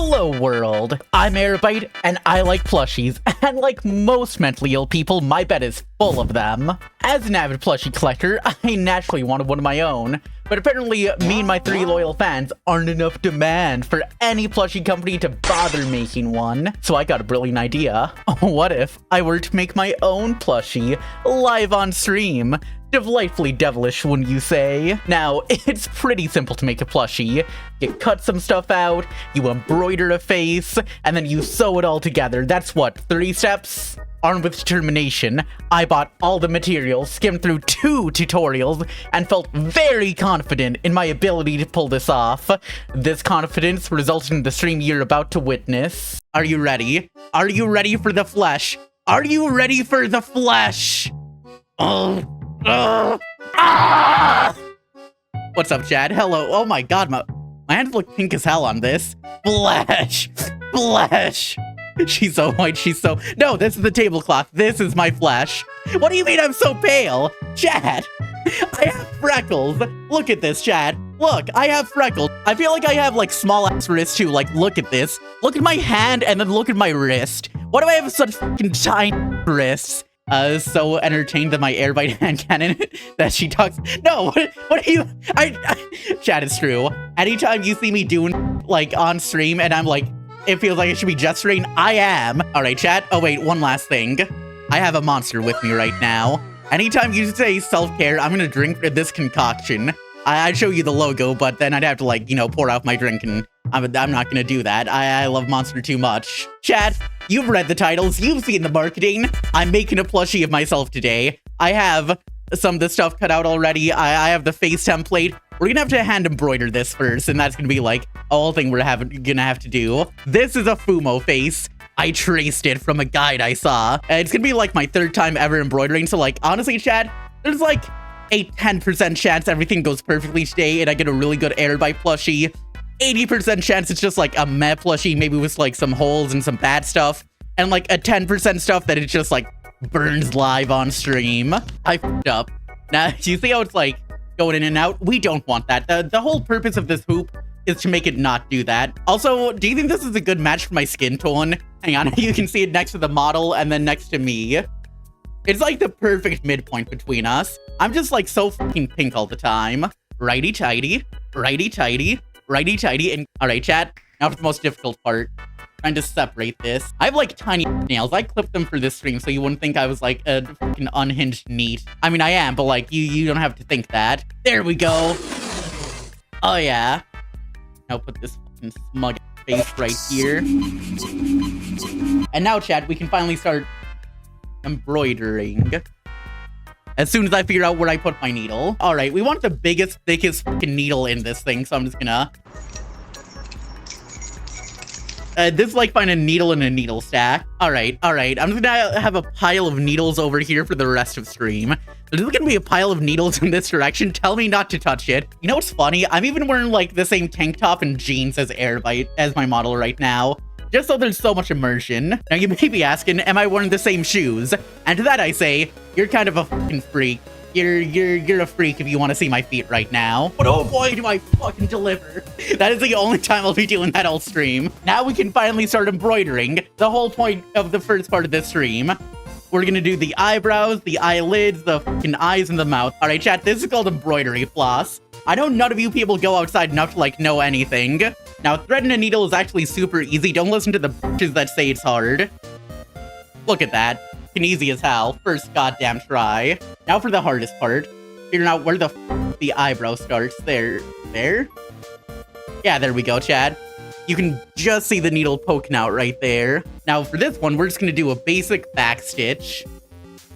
Hello world, I'm Eribyte, and I like plushies, and like most mentally ill people, my bed is full of them. As an avid plushie collector, I naturally wanted one of my own, but apparently me and my 3 loyal fans aren't enough demand for any plushie company to bother making one. So I got a brilliant idea. What if I were to make my own plushie live on stream? Delightfully devilish, wouldn't you say? Now, it's pretty simple to make a plushie. You cut some stuff out, you embroider a face, and then you sew it all together. That's what, 3 steps? Armed with determination, I bought all the materials, skimmed through 2 tutorials, and felt very confident in my ability to pull this off. This confidence resulted in the stream you're about to witness. Are you ready? Are you ready for the flesh? Are you ready for the flesh? What's up, Chad? Hello. Oh my god, my hands look pink as hell on this. Flesh! Flesh! She's so white, she's so... No, this is the tablecloth. This is my flesh. What do you mean I'm so pale? Chad, I have freckles. Look at this, Chad. Look, I have freckles. I feel like I have, like, small-ass wrists, too. Like, look at this. Look at my hand, and then look at my wrist. Why do I have such fucking tiny wrists? So entertained that my Eribyte hand cannon that she talks. No, what are you? Chat, is true. Anytime you see me doing like on stream and I'm like, it feels like it should be gesturing, I am. All right, chat. Oh wait, one last thing. I have a monster with me right now. Anytime you say self-care, I'm gonna drink this concoction. I'd show you the logo, but then I'd have to like, you know, pour out my drink and I'm not gonna do that. I love Monster too much. Chat, you've read the titles, you've seen the marketing. I'm making a plushie of myself today. I have some of the stuff cut out already. I have the face template. We're gonna have to hand embroider this first, and that's gonna be like a whole thing we're gonna have to do. This is a Fumo face. I traced it from a guide I saw. It's gonna be like my 3rd time ever embroidering, so like, honestly, chat, there's like a 10% chance everything goes perfectly today and I get a really good Eribyte plushie. 80% chance it's just like a meh plushie, maybe with like some holes and some bad stuff. And like a 10% stuff that it just like burns live on stream. I f***ed up. Now, you see how it's like going in and out? We don't want that. The whole purpose of this hoop is to make it not do that. Also, do you think this is a good match for my skin tone? Hang on, you can see it next to the model and then next to me. It's like the perfect midpoint between us. I'm just like so fucking pink all the time. Righty-tighty, righty-tighty, righty-tighty, and all right, chat, now for the most difficult part. Trying to separate this. I have like tiny nails. I clipped them for this stream so you wouldn't think I was like a fucking unhinged neat. I mean, I am, but like you don't have to think that. There we go. Oh yeah. Now put this fucking smug face right here. And now, chat, we can finally start embroidering. As soon as I figure out where I put my needle. All right, we want the biggest, thickest fucking needle in this thing, so I'm just gonna... this is like finding a needle in a needle stack. All right. I'm just gonna have a pile of needles over here for the rest of stream. There's gonna be a pile of needles in this direction. Tell me not to touch it. You know what's funny? I'm even wearing like the same tank top and jeans as Eribyte as my model right now. Just so there's so much immersion. Now you may be asking, am I wearing the same shoes? And to that I say, you're kind of a fucking freak. You're a freak if you want to see my feet right now. But oh boy, do I fucking deliver. That is the only time I'll be doing that all stream. Now we can finally start embroidering. The whole point of the first part of this stream. We're gonna do the eyebrows, the eyelids, the fucking eyes, and the mouth. All right, chat, this is called embroidery floss. I know none of you people go outside enough to like know anything. Now, threading a needle is actually super easy. Don't listen to the bitches that say it's hard. Look at that. Easy as hell. First goddamn try. Now for the hardest part. Figuring out where the eyebrow starts. There. Yeah, there we go, Chad. You can just see the needle poking out right there. Now for this one, we're just gonna do a basic back stitch.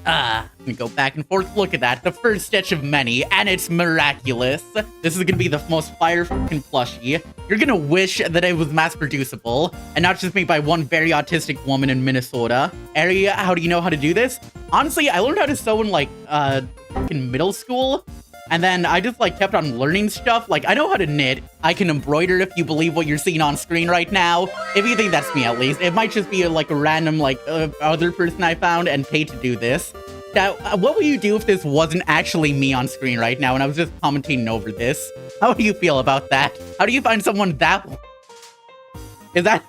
I'm gonna go back and forth. Look at that. The first stitch of many, and it's miraculous. This is gonna be the most fire fucking plushie. You're gonna wish that it was mass producible and not just made by one very autistic woman in Minnesota. Ari, how do you know how to do this? Honestly, I learned how to sew in like fucking middle school. And then I just like kept on learning stuff. Like I know how to knit. I can embroider if you believe what you're seeing on screen right now. If you think that's me, at least. It might just be like a random like other person I found and paid to do this. Now, what would you do if this wasn't actually me on screen right now and I was just commenting over this? How do you feel about that? How do you find someone that Is that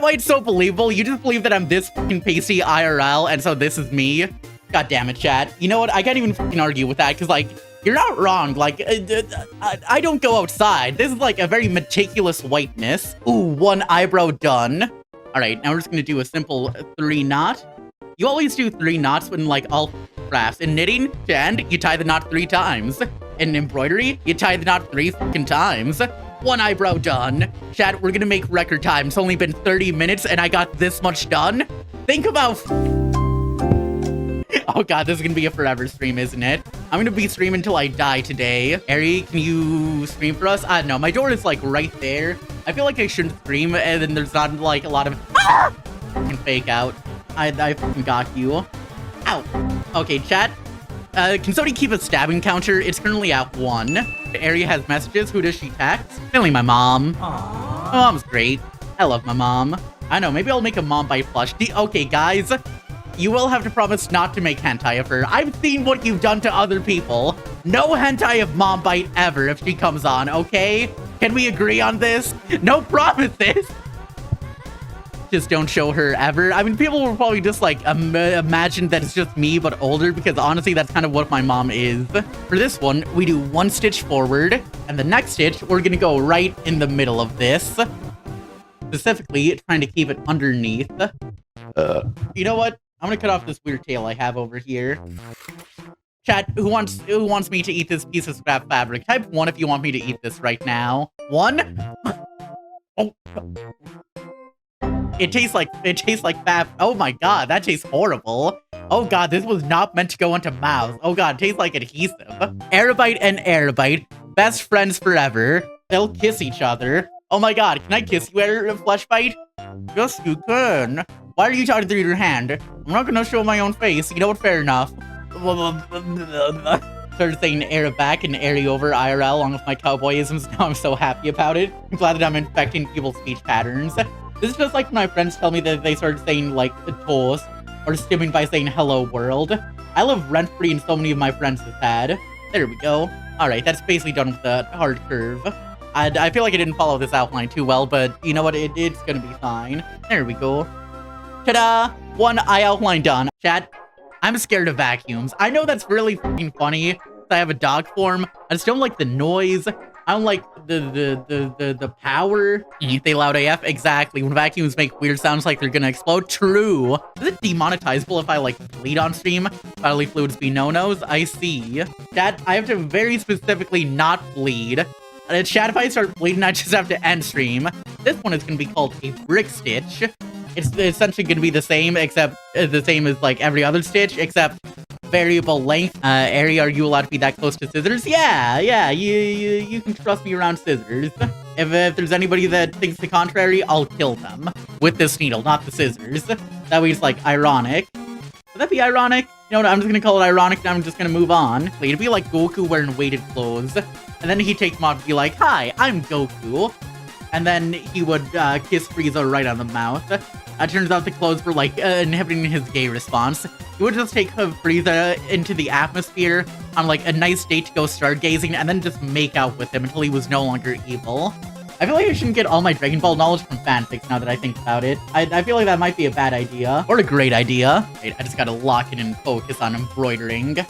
why it's so believable? You just believe that I'm this fucking pasty IRL, and so this is me? God damn it, chat. You know what? I can't even fucking argue with that, because, like, you're not wrong. Like, I don't go outside. This is, like, a very meticulous whiteness. Ooh, one eyebrow done. All right, now we're just gonna do a simple 3-knot. You always do 3 knots in, like, all crafts. In knitting, and you tie the knot 3 times. In embroidery, you tie the knot 3 fucking times. 1 eyebrow done. Chat, we're gonna make record time. It's only been 30 minutes and I got this much done. Think about... Oh god, this is gonna be a forever stream, isn't it? I'm gonna be streaming until I die today. Ari, can you stream for us? I don't know, my door is like right there. I feel like I shouldn't stream and then there's not like a lot of... Fucking fake out. I fucking got you. Ow. Okay, chat. Can somebody keep a stabbing counter? It's currently at 1. Ari has messages. Who does she text? Mainly my mom. Aww. My mom's great. I love my mom. I know, maybe I'll make a mom bite plush. Okay, guys. You will have to promise not to make hentai of her. I've seen what you've done to other people. No hentai of mom bite ever if she comes on, okay? Can we agree on this? No promises. Just don't show her ever. I mean, people will probably just like imagine that it's just me, but older, because honestly, that's kind of what my mom is. For this one, we do 1 stitch forward, and the next stitch, we're gonna go right in the middle of this. Specifically, trying to keep it underneath. You know what? I'm gonna cut off this weird tail I have over here. Chat, who wants me to eat this piece of scrap fabric? Type 1 if you want me to eat this right now. 1? Oh. It tastes like fab. Oh my god, that tastes horrible. Oh god, this was not meant to go into mouths. Oh god, it tastes like adhesive. Eribyte and Eribyte, best friends forever. They'll kiss each other. Oh my god, can I kiss you, Fleshbite? Yes, you can. Why are you talking through your hand? I'm not gonna show my own face. You know what? Fair enough. Started saying Air back and Airy over IRL along with my cowboyisms. Now I'm so happy about it. I'm glad that I'm infecting people's speech patterns. This is just like when my friends tell me that they started saying, like, toast, or stimming by saying hello world. I live rent-free in so many of my friends' head. There we go. Alright, that's basically done with the hard curve. I feel like I didn't follow this outline too well, but you know what? It's gonna be fine. There we go. Ta-da! 1 eye outline done. Chat, I'm scared of vacuums. I know that's really fucking funny. I have a dog form. I just don't like the noise. I don't like the power. Ain't they loud AF? Exactly. When vacuums make weird sounds like they're gonna explode. True. Is it demonetizable if I like bleed on stream? Bodily fluids be no-nos? I see. Chat, I have to very specifically not bleed. Chat, if I start bleeding, I just have to end stream. This one is gonna be called a brick stitch. It's essentially gonna be the same, except the same as like every other stitch, except variable length. Ari, are you allowed to be that close to scissors? Yeah, you can trust me around scissors. If there's anybody that thinks the contrary, I'll kill them. With this needle, not the scissors. That way it's like ironic. Would that be ironic? You know what, I'm just gonna call it ironic and I'm just gonna move on. It'd be like Goku wearing weighted clothes. And then he'd take them off and be like, hi, I'm Goku. And then he would kiss Frieza right on the mouth. Turns out the clothes were like inhibiting his gay response. He would just take Frieza into the atmosphere on like a nice date to go stargazing and then just make out with him until he was no longer evil. I feel like I shouldn't get all my Dragon Ball knowledge from fanfics now that I think about it. I feel like that might be a bad idea. Or a great idea. Wait, I just gotta lock in and focus on embroidering.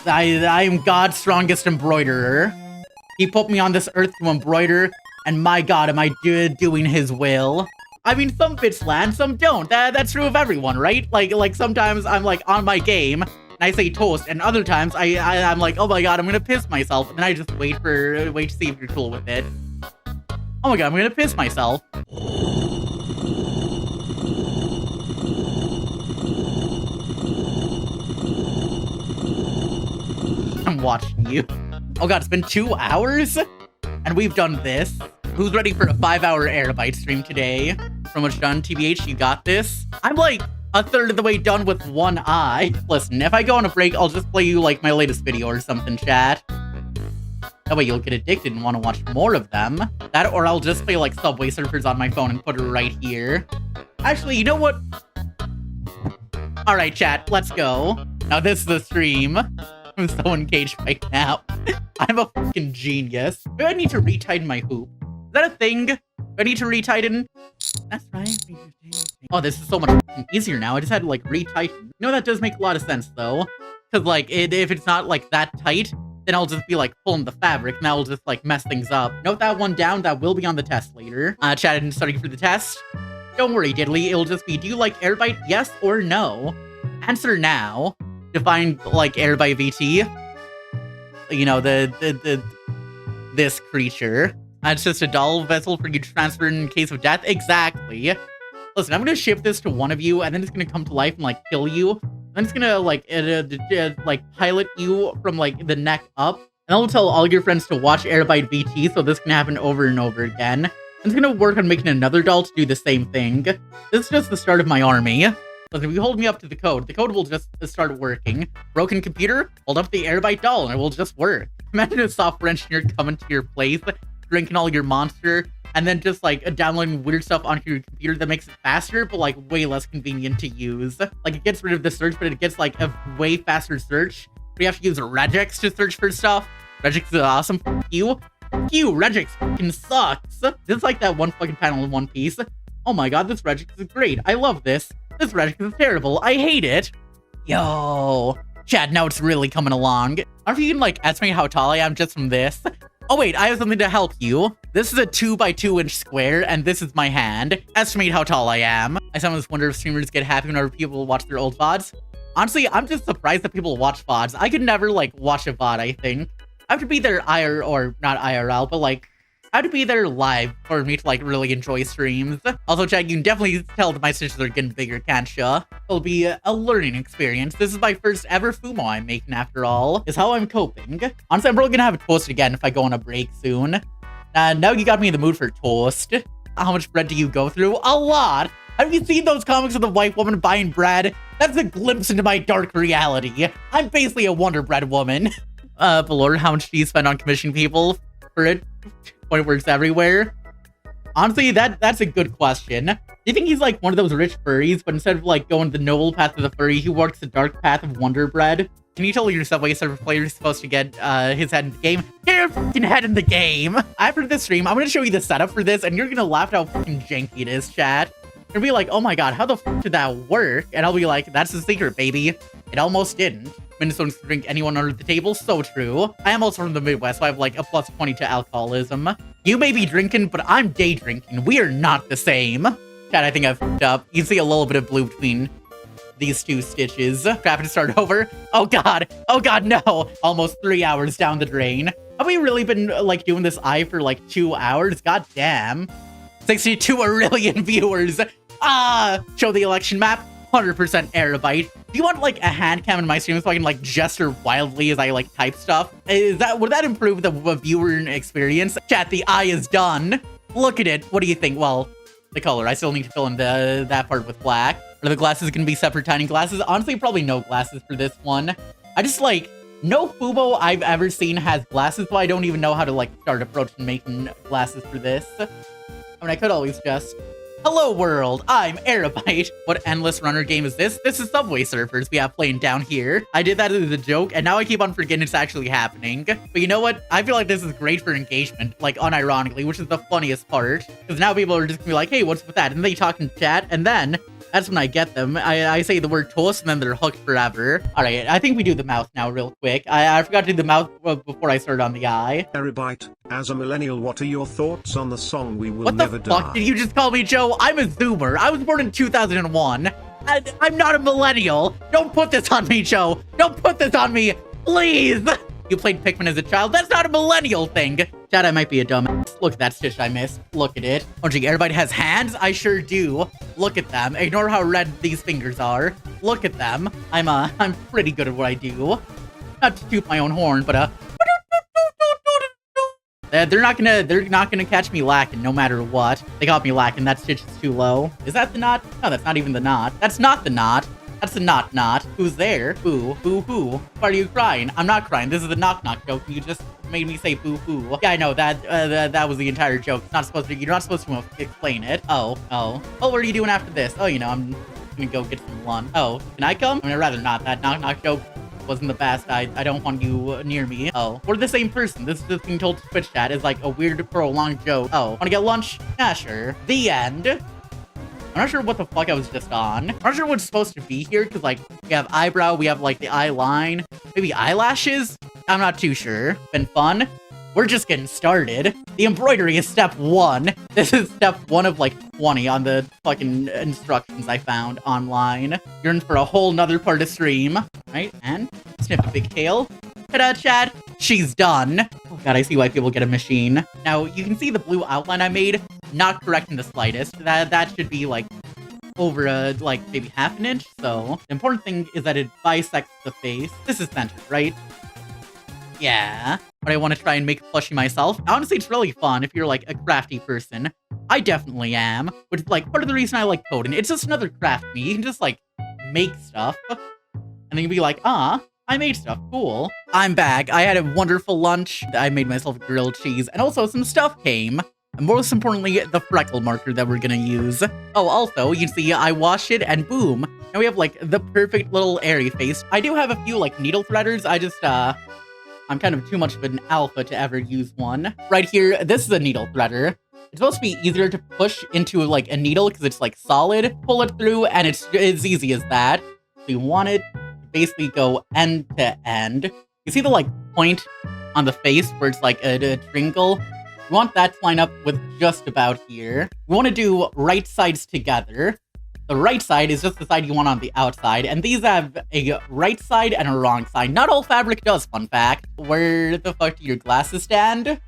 I am God's strongest embroiderer. He put me on this earth to embroider, and my god, am I doing his will. I mean, some bits land, some don't. That's true of everyone, right? Like sometimes I'm like on my game, and I say toast, and other times I'm like, oh my god, I'm gonna piss myself, and then I just wait to see if you're cool with it. Oh my god, I'm gonna piss myself. I'm watching you. Oh god, it's been 2 hours? And we've done this. Who's ready for a 5-hour Eribyte stream today? So much done, TBH, you got this? I'm like a third of the way done with 1 eye. Listen, if I go on a break, I'll just play you like my latest video or something, chat. That way you'll get addicted and want to watch more of them. That, or I'll just play like Subway Surfers on my phone and put it right here. Actually, you know what? Alright, chat, let's go. Now this is the stream. I'm so engaged right now. I'm a fucking genius. Maybe I need to retighten my hoop. Is that a thing? I need to retighten? That's right. Oh, this is so much easier now. I just had to, like, retighten. You know, that does make a lot of sense, though. Because, like, if it's not, like, that tight, then I'll just be, like, pulling the fabric, and that'll just, like, mess things up. Note that one down. That will be on the test later. Chat and studying for the test. Don't worry, Diddly. It'll just be, do you like Eribyte? Yes or no? Answer now. Define, like, Eribyte VT. You know, this creature. It's just a doll vessel for you to transfer in case of death. Exactly. Listen, I'm gonna ship this to one of you, and then it's gonna come to life and, like, kill you. Then it's gonna, like, pilot you from, like, the neck up. And I'll tell all your friends to watch Eribyte VT, so this can happen over and over again. And it's gonna work on making another doll to do the same thing. This is just the start of my army. Listen, if you hold me up to the code will just start working. Broken computer? Hold up the Eribyte doll, and it will just work. Imagine a software engineer coming to your place, drinking all your monster, and then just, like, downloading weird stuff onto your computer that makes it faster, but, like, way less convenient to use. Like, it gets rid of the search, but it gets, like, a way faster search. We have to use regex to search for stuff. Regex is awesome. Fuck you. Fuck you. Regex fucking sucks. Just like that one fucking panel in One Piece. Oh my god, this regex is great. I love this. This regex is terrible. I hate it. Yo. Chat, now it's really coming along. I don't know if you can, like, estimate how tall I am just from this. Oh wait, I have something to help you. This is a 2x2 inch square, and this is my hand. Estimate how tall I am. I sometimes wonder if streamers get happy whenever people watch their old VODs. Honestly, I'm just surprised that people watch VODs. I could never, like, watch a VOD, I think. I have to be there or not IRL, but, like, I have to be there live for me to, like, really enjoy streams. Also, chat, you can definitely tell that my stitches are getting bigger, can't ya? It'll be a learning experience. This is my first ever Fumo I'm making, after all, is how I'm coping. Honestly, I'm probably gonna have a toast again if I go on a break soon. Now you got me in the mood for toast. How much bread do you go through? A lot! Have you seen those comics of the white woman buying bread? That's a glimpse into my dark reality. I'm basically a Wonder Bread woman. But Lord, how much do you spend on commissioning people for it? When it works everywhere? Honestly, that's a good question. Do you think he's like one of those rich furries, but instead of like going the noble path of the furry, he walks the dark path of Wonder Bread? Can you tell your Subway Surfer player is supposed to get his head in the game? Get your fucking head in the game! After this stream, I'm gonna show you the setup for this, and you're gonna laugh at how fucking janky it is, chat. You're gonna be like, oh my god, how the fuck did that work? And I'll be like, that's the secret, baby. It almost didn't. Minnesotans drink anyone under the table, so true. I am also from the Midwest, so I have like a plus 20 to alcoholism. You may be drinking, but I'm day drinking. We are not the same. Chat, I think I've fucked up. You can see a little bit of blue between these two stitches. Happy to start over. Oh god, no. Almost 3 hours down the drain. Have we really been like doing this eye for like 2 hours? God damn. 62 million viewers. Show the election map. 100% Eribyte. Do you want like a hand cam in my stream so I can like gesture wildly as I like type stuff? Would that improve the viewer experience? Chat, the eye is done. Look at it. What do you think? Well, the color. I still need to fill in that part with black. Are the glasses gonna be separate tiny glasses? Honestly, probably no glasses for this one. I just like, no Fubo I've ever seen has glasses, so I don't even know how to like start approaching making glasses for this. I mean, I could always just... Hello world, I'm Eribyte. What endless runner game is this? This is Subway Surfers we have playing down here. I did that as a joke, and now I keep on forgetting it's actually happening. But you know what? I feel like this is great for engagement, like unironically, which is the funniest part. Because now people are just gonna be like, hey, what's with that? And they talk in chat, and then that's when I get them. I say the word toast, and then they're hooked forever. Alright, I think we do the mouth now real quick. I forgot to do the mouth before I started on the eye. Eribyte, as a millennial, what are your thoughts on the song We Will Never Die? What the fuck did you just call me, Joe? I'm a Zoomer. I was born in 2001. I'm not a millennial. Don't put this on me, Joe. Don't put this on me, please. You played Pikmin as a child. That's not a millennial thing. Chad, I might be a dumbass. Look at that stitch I missed. Look at it. Oh, gee, everybody has hands? I sure do. Look at them. Ignore how red these fingers are. Look at them. I'm pretty good at what I do. Not to toot my own horn, but they're not gonna catch me lacking no matter what. They got me lacking. That stitch is too low. Is that the knot? No, that's not even the knot. That's not the knot. That's the knot. Who's there? Who? Why are you crying? I'm not crying. This is the knock joke. You just made me say boo hoo. Yeah, I know that was the entire joke. It's not supposed to. You're not supposed to explain it. Oh. Well, what are you doing after this? Oh, you know, I'm gonna go get some lunch. Oh, can I come? I mean, I'd rather not. That knock joke wasn't the best. I don't want you near me. Oh, we're the same person. This is just being told to Twitch chat is like a weird prolonged joke. Oh, wanna get lunch? Yeah, sure. The end. I'm not sure what the fuck I was just on. I'm not sure what's supposed to be here, because, like, we have eyebrow, we have, like, the eye line, maybe eyelashes? I'm not too sure. Been fun? We're just getting started. The embroidery is step 1. This is step 1 of, like, 20 on the fucking instructions I found online. You're in for a whole nother part of stream. Right? And snip a big tail. Ta-da, Chad. She's done. Oh god, I see why people get a machine. Now, you can see the blue outline I made. Not correct in the slightest. That should be, like, over like, maybe half an inch. So, the important thing is that it bisects the face. This is centered, right? Yeah. But I want to try and make a plushie myself. Honestly, it's really fun if you're, like, a crafty person. I definitely am. Which is, like, part of the reason I like coding. It's just another craft me. You can just, like, make stuff. And then you'll be like, I made stuff, cool. I'm back. I had a wonderful lunch. I made myself grilled cheese, and also some stuff came. And most importantly, the freckle marker that we're gonna use. Oh, also, you can see I washed it, and boom. Now we have, like, the perfect little airy face. I do have a few, like, needle threaders. I just, I'm kind of too much of an alpha to ever use one. Right here, this is a needle threader. It's supposed to be easier to push into, like, a needle because it's, like, solid. Pull it through, and it's as easy as that. So you want it basically go end to end. You see the, like, point on the face where it's like a triangle? We want that to line up with just about here. We want to do right sides together. The right side is just the side you want on the outside, and these have a right side and a wrong side. Not all fabric does, fun fact. Where the fuck do your glasses stand?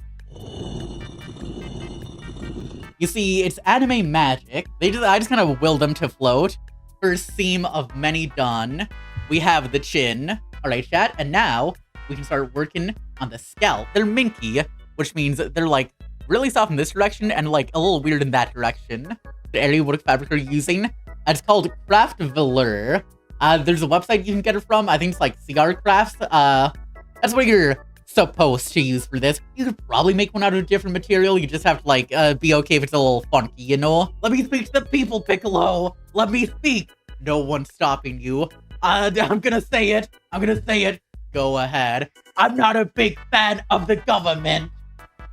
You see, it's anime magic. I just kind of will them to float. First seam of many done. We have the chin. Alright, chat. And now, we can start working on the scalp. They're minky, which means they're, like, really soft in this direction and, like, a little weird in that direction. The area what fabric are you using? It's called Craft Velour. There's a website you can get it from. I think it's, like, CR Crafts. That's what you're supposed to use for this. You could probably make one out of a different material. You just have to, like, be okay if it's a little funky, you know? Let me speak to the people, Piccolo. Let me speak. No one's stopping you. I'm gonna say it. I'm gonna say it. Go ahead. I'm not a big fan of the government.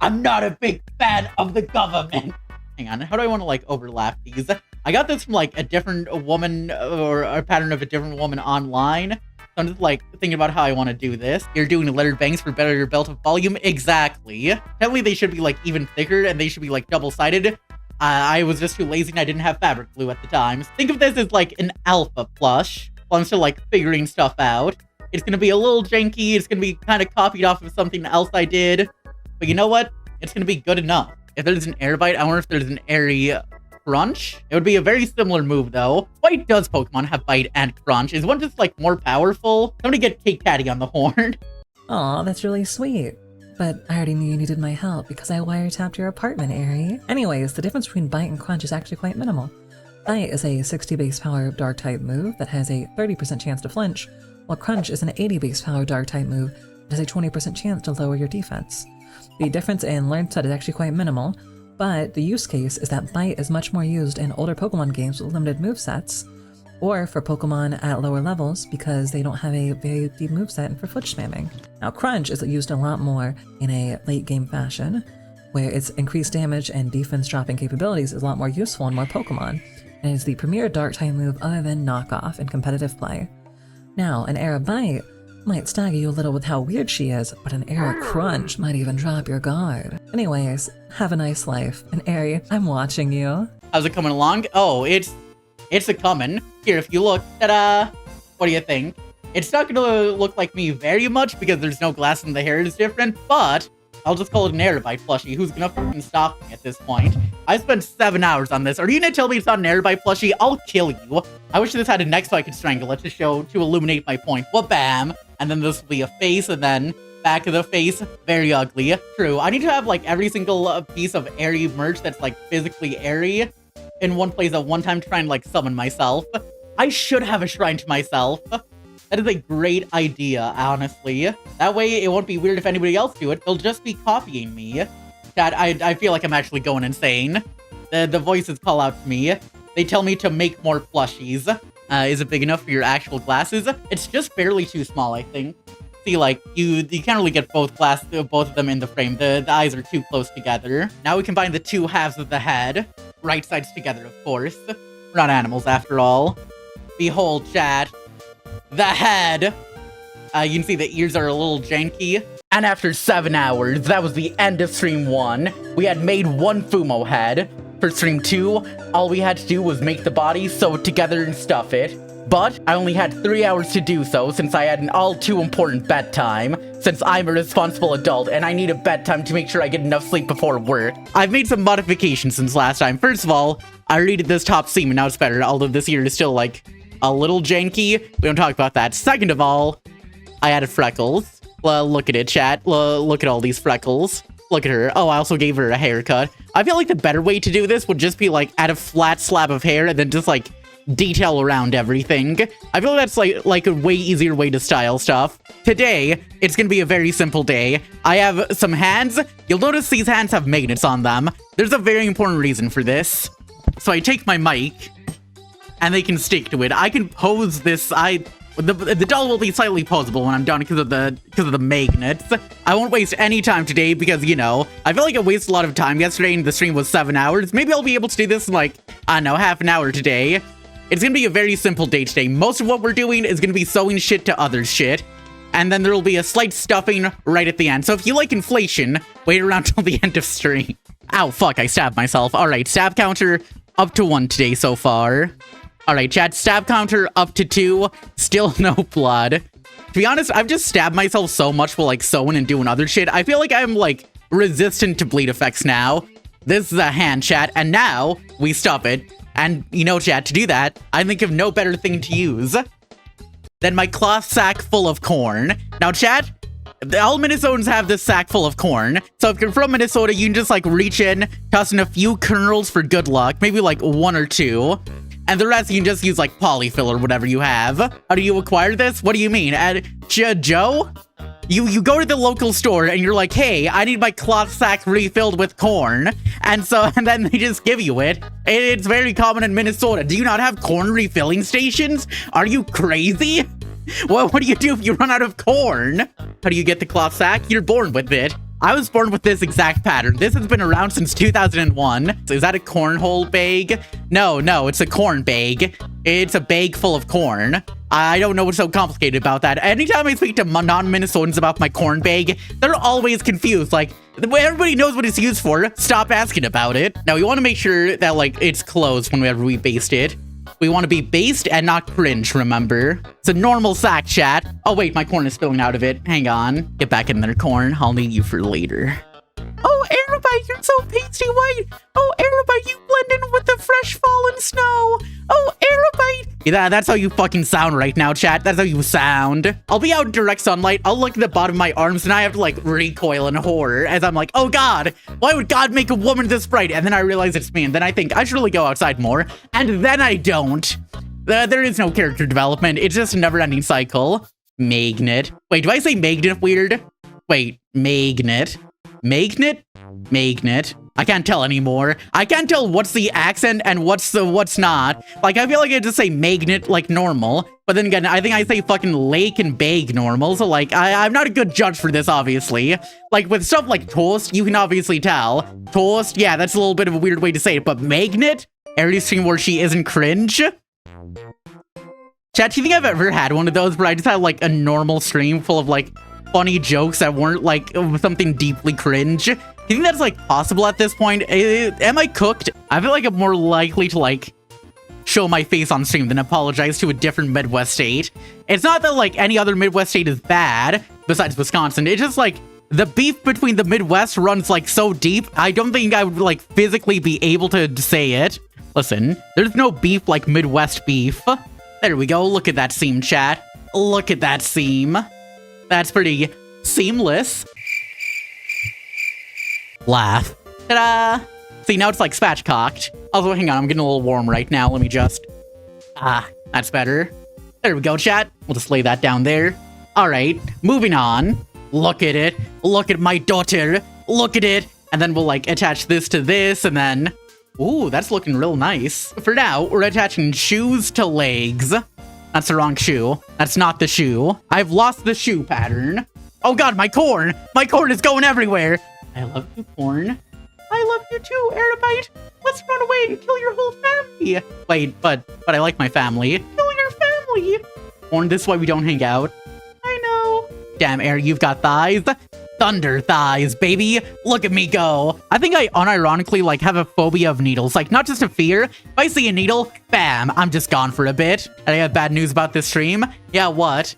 I'm not a big fan of the government. Hang on. How do I want to, like, overlap these? I got this from, like, a different woman or a pattern of a different woman online. So I'm just, like, thinking about how I want to do this. You're doing lettered bangs for better belt of volume? Exactly. Apparently they should be, like, even thicker and they should be, like, double-sided. I was just too lazy and I didn't have fabric glue at the time. So think of this as, like, an alpha plush. While I'm still, like, figuring stuff out. It's gonna be a little janky. It's gonna be kind of copied off of something else I did. But you know what? It's gonna be good enough. If there's an Eribyte, I wonder if there's an airy crunch. It would be a very similar move, though. Why does Pokemon have bite and crunch? Is one just, like, more powerful? Somebody get Cake Caddy on the horn. Aw, that's really sweet. But I already knew you needed my help because I wiretapped your apartment, Airy. Anyways, the difference between bite and crunch is actually quite minimal. Bite is a 60 base power dark type move that has a 30% chance to flinch, while crunch is an 80 base power dark type move that has a 20% chance to lower your defense. The difference in learn set is actually quite minimal, but the use case is that bite is much more used in older Pokemon games with limited movesets, or for Pokemon at lower levels because they don't have a very deep moveset for foot spamming. Now crunch is used a lot more in a late game fashion, where its increased damage and defense dropping capabilities is a lot more useful in more Pokemon, and is the premier dark type move other than knockoff in competitive play. Now, an Eribyte might stagger you a little with how weird she is, but an Eri crunch might even drop your guard. Anyways, have a nice life, and Eri, I'm watching you. How's it coming along? Oh, it's a coming. Here, if you look, ta-da! What do you think? It's not gonna look like me very much because there's no glass and the hair is different, but I'll just call it an Eribyte plushie. Who's gonna fucking stop me at this point? I spent 7 hours on this. Are you gonna tell me it's not an Eribyte plushie? I'll kill you. I wish this had a neck so I could strangle it to illuminate my point. Wha-bam! And then this will be a face, and then back of the face, very ugly. True, I need to have, like, every single piece of airy merch that's, like, physically airy in one place at one time to try and, like, summon myself. I should have a shrine to myself. That is a great idea, honestly. That way, it won't be weird if anybody else do it. They'll just be copying me. Chat, I feel like I'm actually going insane. The voices call out to me. They tell me to make more plushies. Is it big enough for your actual glasses? It's just barely too small, I think. See, like, you can't really get both of them in the frame. The eyes are too close together. Now we combine the two halves of the head. Right sides together, of course. We're not animals, after all. Behold, chat. The head. You can see the ears are a little janky. And after 7 hours, that was the end of stream 1. We had made one Fumo head. For stream 2, all we had to do was make the body, sew it together, and stuff it. But I only had 3 hours to do so since I had an all too important bedtime, since I'm a responsible adult and I need a bedtime to make sure I get enough sleep before work. I've made some modifications since last time. First of all, I redid this top seam and now it's better, although this ear is still like a little janky. We don't talk about that. Second of all, I added freckles. Well, look at it, chat. Look at all these freckles. Look at her. Oh, I also gave her a haircut. I feel like the better way to do this would just be like add a flat slab of hair and then just like detail around everything. I feel that's like a way easier way to style stuff. Today, it's gonna be a very simple day. I have some hands. You'll notice these hands have magnets on them. There's a very important reason for this. So I take my mic, and they can stick to it. I can pose this. The doll will be slightly posable when I'm done because of the magnets. I won't waste any time today because, you know, I feel like I wasted a lot of time yesterday and the stream was 7 hours. Maybe I'll be able to do this in like, I don't know, half an hour today. It's gonna be a very simple day today. Most of what we're doing is gonna be sewing shit to other shit. And then there'll be a slight stuffing right at the end. So if you like inflation, wait around till the end of stream. Ow, fuck, I stabbed myself. Alright, stab counter up to 1 today so far. Alright, chat, stab counter up to 2. Still no blood. To be honest, I've just stabbed myself so much while like sewing and doing other shit. I feel like I'm like resistant to bleed effects now. This is a hand, chat, and now we stop it. And, you know, chat, to do that, I think of no better thing to use than my cloth sack full of corn. Now, chat, all Minnesotans have this sack full of corn. So if you're from Minnesota, you can just, like, reach in, toss in a few kernels for good luck. Maybe, like, 1 or 2. And the rest you can just use, like, polyfill or whatever you have. How do you acquire this? What do you mean? Joe? You go to the local store and you're like, hey, I need my cloth sack refilled with corn. And then they just give you it. It's very common in Minnesota. Do you not have corn refilling stations? Are you crazy? Well, what do you do if you run out of corn? How do you get the cloth sack? You're born with it. I was born with this exact pattern. This has been around since 2001. So is that a cornhole bag? No, it's a corn bag. It's a bag full of corn. I don't know what's so complicated about that. Anytime I speak to non-Minnesotans about my corn bag, they're always confused. Like, everybody knows what it's used for. Stop asking about it. Now, we want to make sure that, like, it's closed whenever we baste it. We want to be based and not cringe, remember? It's a normal sack, chat. Oh, wait, my corn is spilling out of it. Hang on. Get back in there, corn. I'll need you for later. Oh, Eribyte, you're so pasty white. Oh, Eribyte, you blend in with the fresh fallen snow. Oh, Eribyte. Yeah, that's how you fucking sound right now, chat. That's how you sound. I'll be out in direct sunlight. I'll look at the bottom of my arms and I have to like recoil in horror as I'm like, oh God, why would God make a woman this bright? And then I realize it's me and then I think I should really go outside more. And then I don't. There is no character development. It's just a never-ending cycle. Magnet. Wait, do I say magnet weird? Wait, magnet. Magnet? Magnet. I can't tell anymore. I can't tell what's the accent and what's not. Like, I feel like I just say magnet like normal. But then again, I think I say fucking lake and bag normal. So like, I'm not a good judge for this, obviously. Like with stuff like toast, you can obviously tell. Toast, yeah, that's a little bit of a weird way to say it. But magnet? Every stream where she isn't cringe? Chat, do you think I've ever had one of those where I just had like a normal stream full of like funny jokes that weren't like something deeply cringe? Do you think that's like possible at this point? Am I cooked? I feel like I'm more likely to like show my face on stream than apologize to a different Midwest state. It's not that like any other Midwest state is bad besides Wisconsin. It's just like the beef between the Midwest runs like so deep. I don't think I would like physically be able to say it. Listen, there's no beef like Midwest beef. There we go. Look at that seam, chat. Look at that seam. That's pretty seamless. Laugh. Ta-da! See, now it's like spatchcocked. Also, hang on, I'm getting a little warm right now. Let me just... that's better. There we go, chat. We'll just lay that down there. Alright, moving on. Look at it. Look at my daughter. Look at it. And then we'll, like, attach this to this, and then Ooh, that's looking real nice. For now, we're attaching shoes to legs. That's the wrong shoe. That's not the shoe. I've lost the shoe pattern. Oh god, my corn! My corn is going everywhere! I love you, corn. I love you too, Eribyte. Let's run away and kill your whole family. Wait, but I like my family. Kill your family! Corn, this is why we don't hang out. I know. Damn, Air, you've got thighs. Thunder thighs, baby. Look at me go. I think I unironically, like, have a phobia of needles. Like, not just a fear. If I see a needle, bam, I'm just gone for a bit. And I have bad news about this stream. Yeah, what?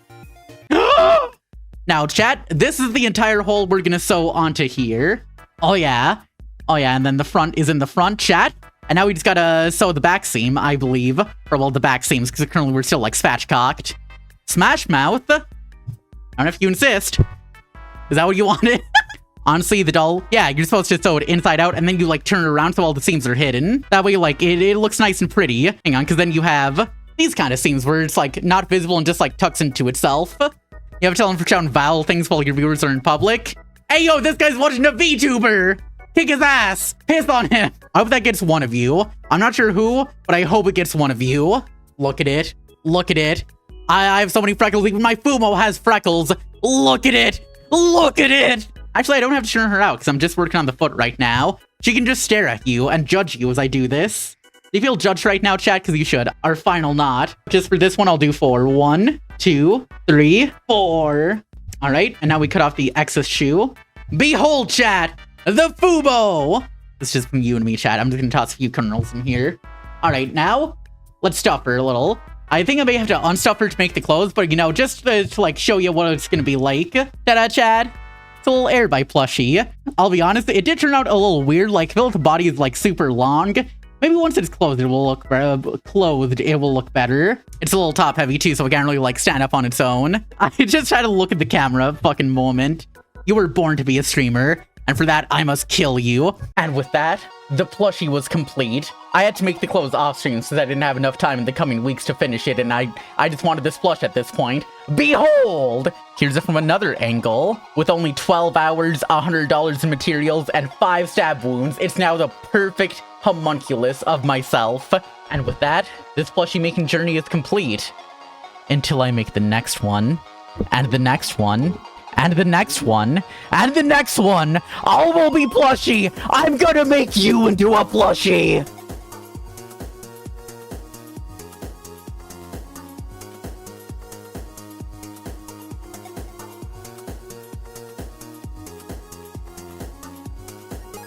Now, chat, this is the entire hole we're gonna sew onto here. Oh, yeah. Oh, yeah, and then the front is in the front, chat. And now we just gotta sew the back seam, I believe. Or, well, the back seams, because currently we're still, like, spatchcocked. Smash mouth. I don't know if you insist. Is that what you wanted? Honestly, the doll, yeah, you're supposed to sew it inside out, and then you, like, turn it around so all the seams are hidden. That way, like, it looks nice and pretty. Hang on, because then you have these kind of seams where it's, like, not visible and just, like, tucks into itself. You have to tell him for shouting vile things while your viewers are in public. Hey, yo, this guy's watching a VTuber! Kick his ass! Piss on him! I hope that gets one of you. I'm not sure who, but I hope it gets one of you. Look at it. Look at it. I have so many freckles, even my Fumo has freckles. Look at it! Look at it! Actually, I don't have to turn her out because I'm just working on the foot right now. She can just stare at you and judge you as I do this. Do you feel judged right now, chat? Because you should. Our final knot. Just for this one, I'll do 4. 1, 2, 3, 4. All right, and now we cut off the excess shoe. Behold, chat, the Fubo! This is just from you and me, chat. I'm just gonna toss a few kernels in here. All right, now, let's stuff her a little. I think I may have to unstuff her to make the clothes, but, you know, just to like, show you what it's gonna be like. Ta-da, Chad. It's a little Eribyte plushie. I'll be honest, it did turn out a little weird. Like, the body is, like, super long. Maybe once it's clothed, it will look better. It's a little top-heavy, too, so it can't really, like, stand up on its own. I just had to look at the camera fucking moment. You were born to be a streamer, and for that, I must kill you. And with that, the plushie was complete. I had to make the clothes off stream since I didn't have enough time in the coming weeks to finish it, and I just wanted this plush at this point. Behold! Here's it from another angle. With only 12 hours, $100 in materials, and 5 stab wounds, it's now the perfect homunculus of myself. And with that, this plushie making journey is complete. Until I make the next one, and the next one, and the next one, and the next one. All will be plushie. I'm gonna make you into a plushie.